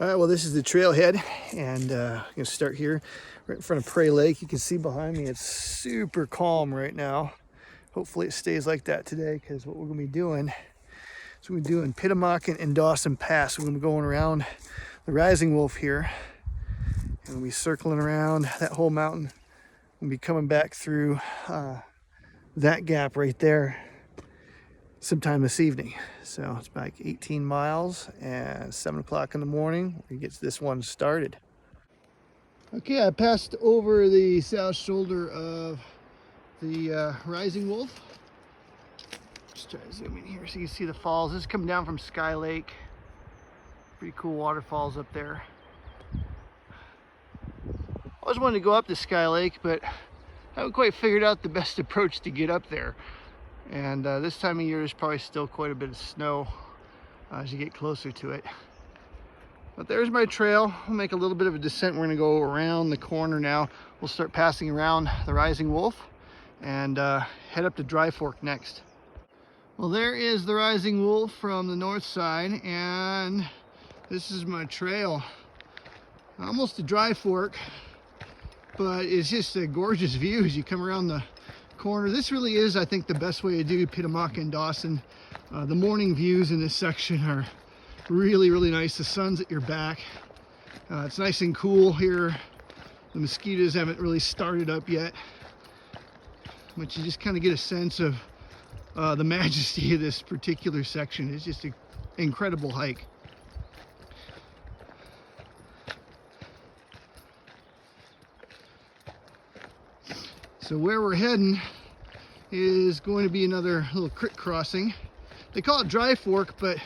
All right, well, this is the trailhead, and I'm gonna start here right in front of Prairie Lake. You can see behind me it's super calm right now. Hopefully it stays like that today, because what we're gonna be doing is we're doing Pitamakan and Dawson Pass. We're gonna be going around the Rising Wolf here, and we'll be circling around that whole mountain. We'll be coming back through that gap right there sometime this evening. So it's like 18 miles and 7 o'clock in the morning. We get this one started. Okay, I passed over the south shoulder of the Rising Wolf. Just try to zoom in here so you can see the falls. This is coming down from Sky Lake. Pretty cool waterfalls up there. I always wanted to go up to Sky Lake, but I haven't quite figured out the best approach to get up there. And this time of year there's probably still quite a bit of snow as you get closer to it. But there's my trail. We'll make a little bit of a descent. We're gonna go around the corner now. We'll start passing around the Rising Wolf and head up to Dry Fork next. Well, there is the Rising Wolf from the north side, and this is my trail. Almost to Dry Fork, but it's just a gorgeous view as you come around the corner. This really is, I think, the best way to do Pitamakan and Dawson. The morning views in this section are really, really nice. The sun's at your back. It's nice and cool here. The mosquitoes haven't really started up yet, but you just kind of get a sense of the majesty of this particular section. It's just an incredible hike. So where we're heading is going to be another little creek crossing. They call it Dry Fork, but I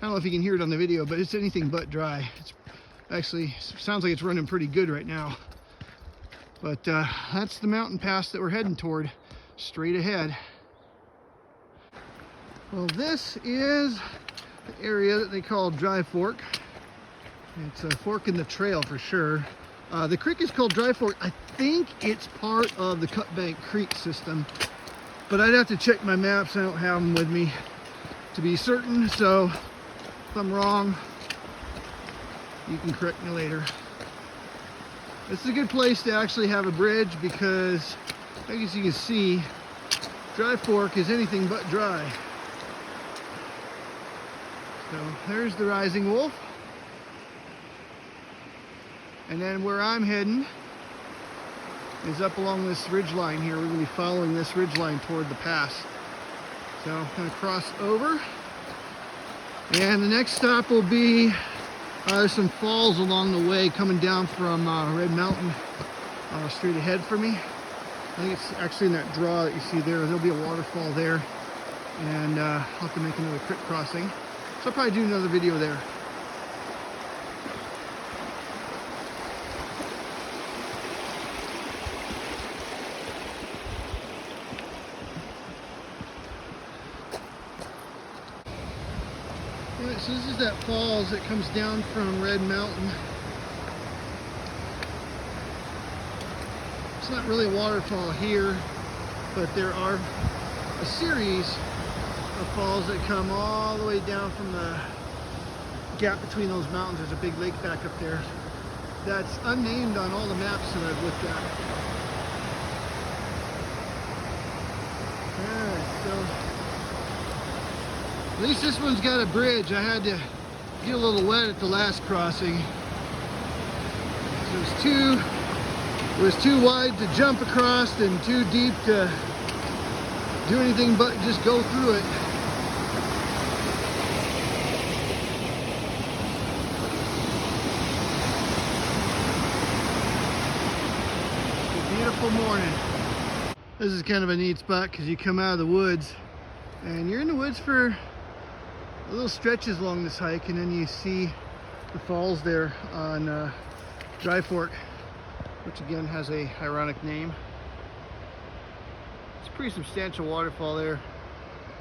don't know if you can hear it on the video, but it's anything but dry. It's actually, sounds like it's running pretty good right now. But that's the mountain pass that we're heading toward, straight ahead. Well, this is the area that they call Dry Fork. It's a fork in the trail for sure. The creek is called Dry Fork. I think it's part of the Cutbank Creek system, but I'd have to check my maps. I don't have them with me to be certain, so if I'm wrong, you can correct me later. This is a good place to actually have a bridge because, as you can see, Dry Fork is anything but dry. So there's the Rising Wolf. And then where I'm heading is up along this ridge line here. We're going to be following this ridge line toward the pass. So I'm going to cross over. And the next stop will be, there's some falls along the way coming down from Red Mountain straight ahead for me. I think it's actually in that draw that you see there. There'll be a waterfall there. And I'll have to make another creek crossing. So I'll probably do another video there. Alright, so this is that falls that comes down from Red Mountain. It's not really a waterfall here, but there are a series of falls that come all the way down from the gap between those mountains. There's a big lake back up there that's unnamed on all the maps that I've looked at. Alright, so at least this one's got a bridge. I had to get a little wet at the last crossing. So it was too wide to jump across and too deep to do anything but just go through it. It's a beautiful morning. This is kind of a neat spot because you come out of the woods and you're in the woods for little stretches along this hike, and then you see the falls there on Dry Fork, which again has a ironic name. It's a pretty substantial waterfall there,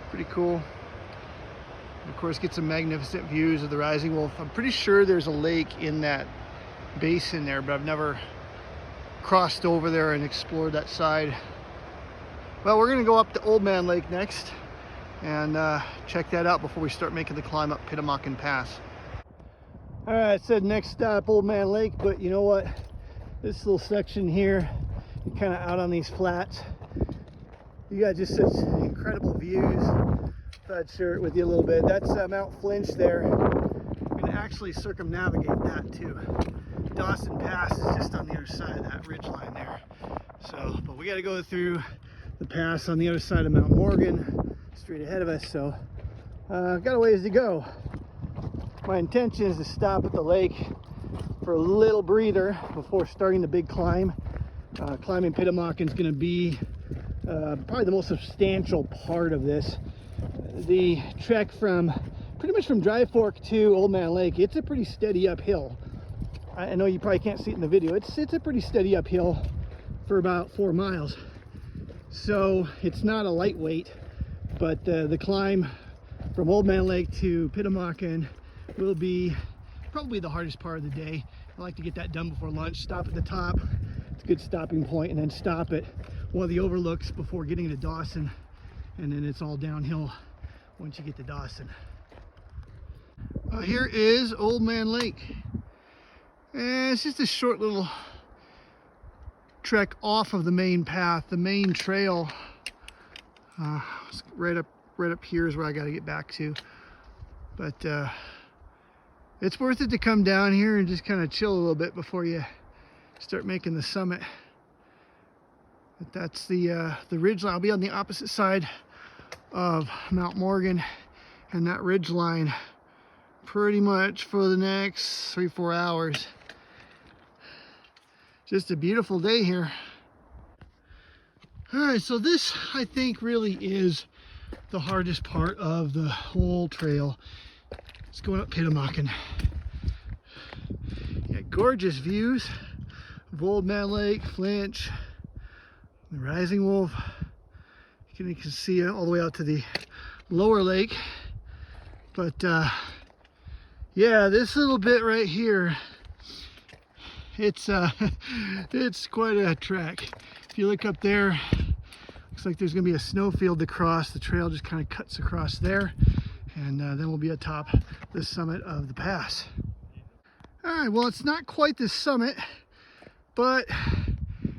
pretty cool. And of course, get some magnificent views of the Rising Wolf. I'm pretty sure there's a lake in that basin there, but I've never crossed over there and explored that side. Well, we're gonna go up to Old Man Lake next and check that out before we start making the climb up Pitamakan Pass. All All right, I said next stop Old Man Lake, but you know what? This little section here, kind of out on these flats, you got just such incredible views. Thought I'd share it with you a little bit. That's Mount Flinch there. We're going to actually circumnavigate that too. Dawson Pass is just on the other side of that ridge line there. So, but we got to go through the pass on the other side of Mount Morgan, straight ahead of us. So, got a ways to go. My intention is to stop at the lake for a little breather before starting the big climb. Climbing Pitamakan is going to be probably the most substantial part of this. The trek from pretty much from Dry Fork to Old Man Lake, it's a pretty steady uphill. I know you probably can't see it in the video. It's a pretty steady uphill for about 4 miles. So it's not a lightweight, but the climb from Old Man Lake to Pitamakan will be probably the hardest part of the day. I like to get that done before lunch. Stop at the top. It's a good stopping point, and then stop at one of the overlooks before getting to Dawson, and then it's all downhill once you get to Dawson. Here is Old Man Lake, and it's just a short little trek off of the main path. The main trail right up here is where I got to get back to, but it's worth it to come down here and just kind of chill a little bit before you start making the summit. But that's the ridge line. I'll be on the opposite side of Mount Morgan and that ridge line pretty much for the next 3-4 hours. Just a beautiful day here. All right, so this I think really is the hardest part of the whole trail. It's going up Pitamakan. Yeah, gorgeous views of Old Man Lake, Flinch, the Rising Wolf. You can see all the way out to the lower lake. But yeah, this little bit right here, it's quite a trek. If you look up there, looks like there's gonna be a snowfield to cross. The trail just kind of cuts across there, and then we'll be atop the summit of the pass. All right, well, it's not quite the summit, but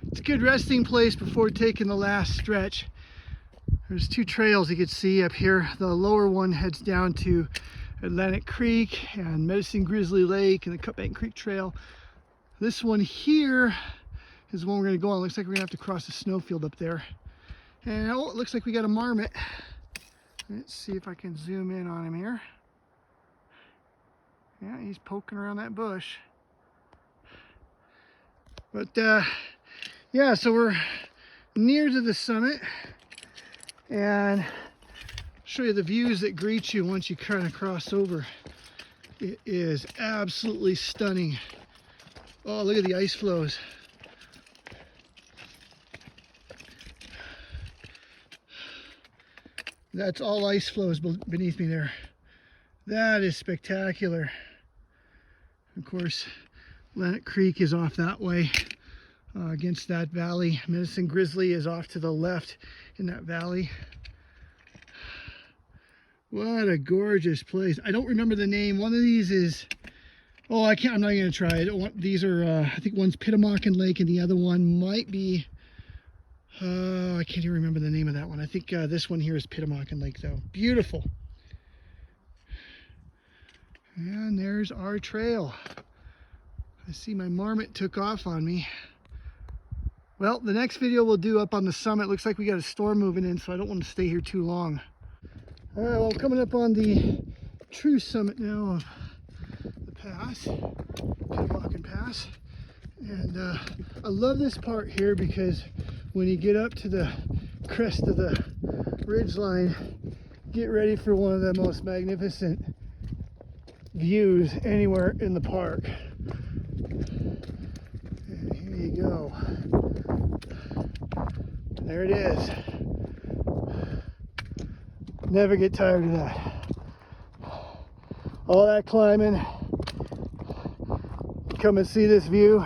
it's a good resting place before taking the last stretch. There's 2 trails you can see up here. The lower one heads down to Atlantic Creek and Medicine Grizzly Lake and the Cutbank Creek Trail. This one here is the one we're going to go on. Looks like we're going to have to cross the snowfield up there. And oh, it looks like we got a marmot. Let's see if I can zoom in on him here. Yeah, he's poking around that bush. But yeah, so we're near to the summit, and I'll show you the views that greet you once you kind of cross over. It is absolutely stunning. Oh, look at the ice flows. That's all ice flows beneath me there. That is spectacular. Of course, Atlantic Creek is off that way against that valley. Medicine Grizzly is off to the left in that valley. What a gorgeous place. I don't remember the name. One of these is, oh, I'm not going to try it. These are, I think one's Pitamakan Lake and the other one might be, I can't even remember the name of that one. I think this one here is Pitamakan Lake though. Beautiful. And there's our trail. I see my marmot took off on me. Well, the next video we'll do up on the summit. Looks like we got a storm moving in, so I don't want to stay here too long. All right, well, I'm coming up on the true summit now of the pass, Pitamakan Pass. And I love this part here because when you get up to the crest of the ridge line, get ready for one of the most magnificent views anywhere in the park. And here you go. There it is. Never get tired of that. All that climbing, come and see this view.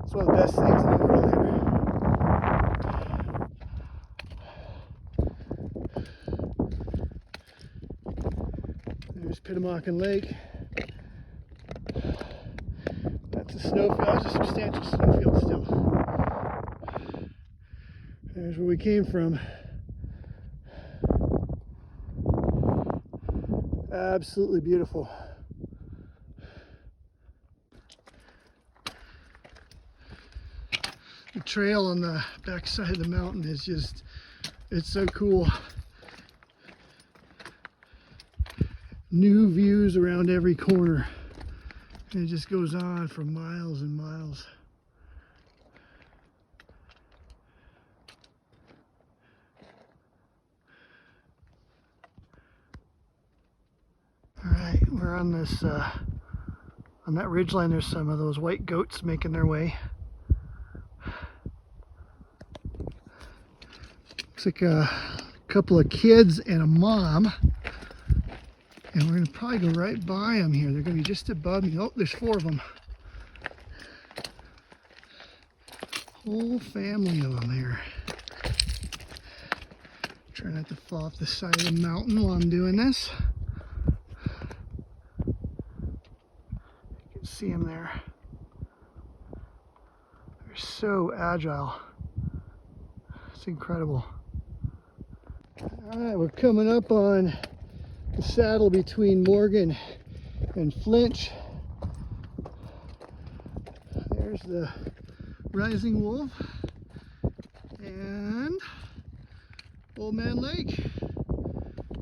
It's one of the best things in the world here. There's Pitamakan Lake. That's a snowfield. That's a substantial snowfield still. There's where we came from. Absolutely beautiful. The trail on the backside of the mountain is just, it's so cool. New views around every corner. And it just goes on for miles and miles. All right, we're on this, on that ridgeline. There's some of those white goats making their way. Looks like a couple of kids and a mom. And we're going to probably go right by them here. They're going to be just above me. Oh, there's 4 of them. Whole family of them there. Try not to fall off the side of the mountain while I'm doing this. You can see them there. They're so agile. It's incredible. All right, we're coming up on the saddle between Morgan and Flinch. There's the Rising Wolf and Old Man Lake.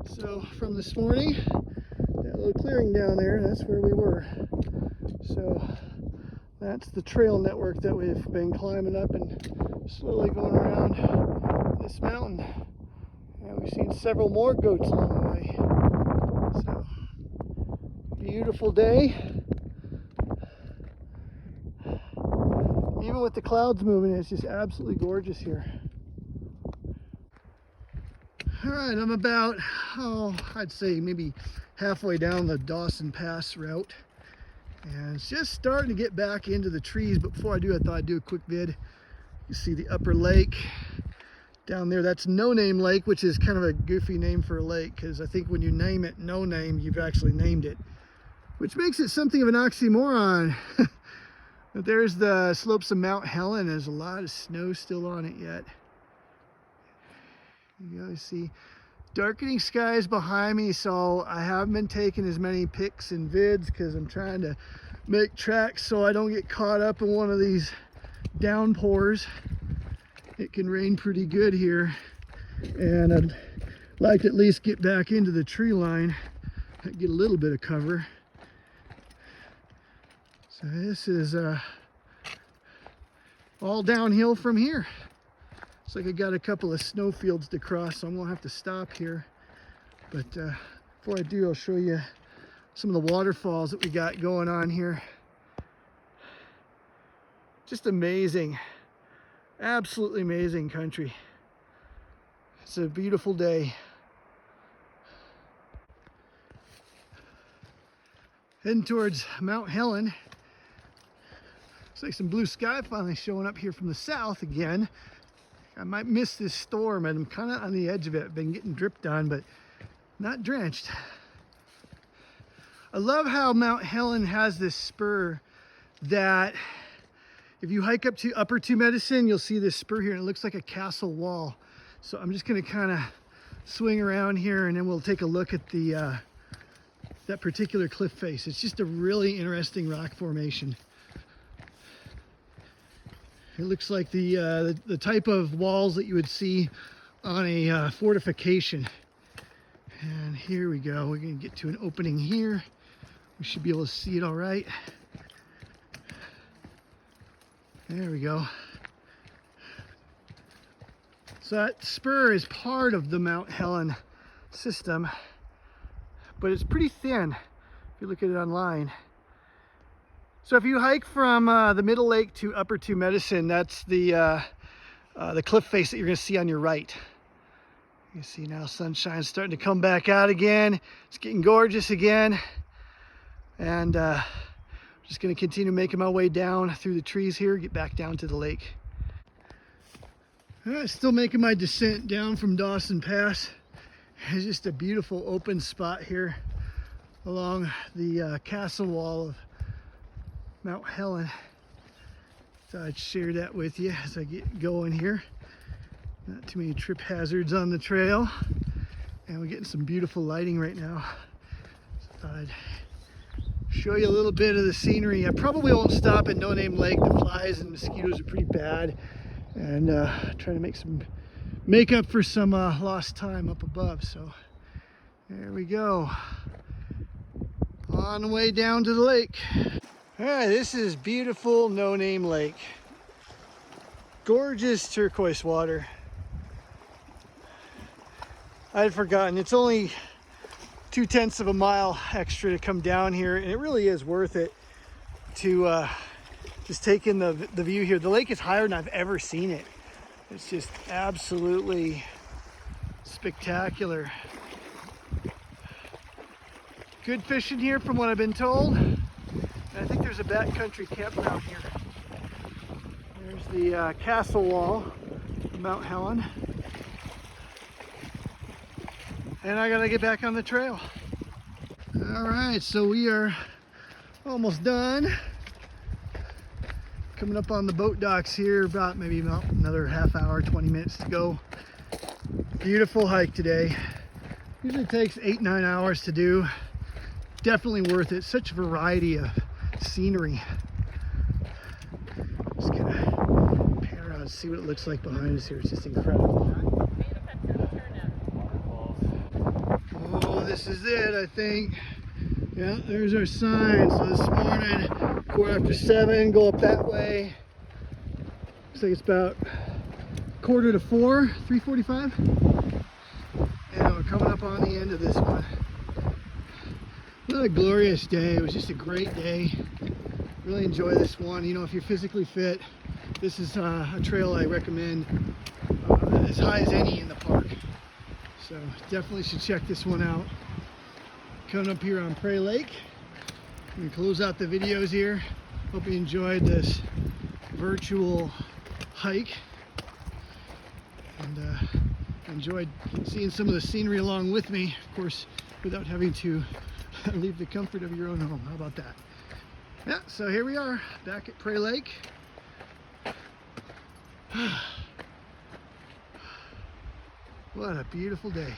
So from this morning, that little clearing down there, that's where we were. So that's the trail network that we've been climbing up and slowly going around this mountain. And we've seen several more goats along the way. So, beautiful day. Even with the clouds moving, it's just absolutely gorgeous here. All right, I'm about, I'd say maybe halfway down the Dawson Pass route. And it's just starting to get back into the trees, but before I do, I thought I'd do a quick vid. You see the upper lake down there. That's No Name Lake, which is kind of a goofy name for a lake, because I think when you name it No Name, you've actually named it, which makes it something of an oxymoron. But there's the slopes of Mount Helen. There's a lot of snow still on it yet. You guys see darkening skies behind me, so I haven't been taking as many pics and vids because I'm trying to make tracks so I don't get caught up in one of these downpours. It can rain pretty good here, and I'd like to at least get back into the tree line, get a little bit of cover. So this is all downhill from here. Looks like I got a couple of snow fields to cross, so I'm gonna have to stop here. But before I do, I'll show you some of the waterfalls that we got going on here. Just amazing. Absolutely amazing country. It's a beautiful day. Heading towards Mount Helen. Looks like some blue sky finally showing up here from the south again. I might miss this storm, and I'm kind of on the edge of it. I've been getting dripped on, but not drenched. I love how Mount Helen has this spur that if you hike up to Upper Two Medicine, you'll see this spur here, and it looks like a castle wall. So I'm just going to kind of swing around here, and then we'll take a look at the that particular cliff face. It's just a really interesting rock formation. It looks like the type of walls that you would see on a fortification. And here we go. We're going to get to an opening here. We should be able to see it all right. There we go. So that spur is part of the Mount Helen system, but it's pretty thin if you look at it online. So if you hike from the Middle Lake to Upper Two Medicine, that's the cliff face that you're going to see on your right. You see now sunshine's starting to come back out again. It's getting gorgeous again. And just going to continue making my way down through the trees here, get back down to the lake. Still making my descent down from Dawson Pass. It's just a beautiful open spot here. along the castle wall of Mount Helen. Thought I'd share that with you as I get going here. Not too many trip hazards on the trail, and we're getting some beautiful lighting right now. So thought I'd show you a little bit of the scenery. I probably won't stop at No Name Lake. The flies and mosquitoes are pretty bad, and trying to make up for some lost time up above. So there we go, on the way down to the lake. All right, this is beautiful No Name Lake. Gorgeous turquoise water. I had forgotten, it's only 2/10 of a mile extra to come down here, and it really is worth it to just take in the view here. The lake is higher than I've ever seen it. It's just absolutely spectacular. Good fishing here from what I've been told. And I think there's a backcountry campground here. There's the castle wall of Mount Helen. And I gotta get back on the trail. All right, so we are almost done. Coming up on the boat docks here, about another half hour, 20 minutes to go. Beautiful hike today. Usually takes 8-9 hours to do. Definitely worth it. Such a variety of scenery. Just gonna pan around and see what it looks like behind us here. It's just incredible. Oh, this is it, I think. Yeah, there's our sign. So this morning, 7:15, go up that way. Looks like it's about 3:45, 3:45. And we're coming up on the end of this one. What a glorious day. It was just a great day. Really enjoy this one. You know, if you're physically fit, this is a trail I recommend as high as any in the park. So definitely should check this one out. Coming up here on Prairie Lake. I'm gonna close out the videos here. Hope you enjoyed this virtual hike, and enjoyed seeing some of the scenery along with me, of course, without having to leave the comfort of your own home. How about that? Yeah, so here we are back at Prairie Lake. What a beautiful day.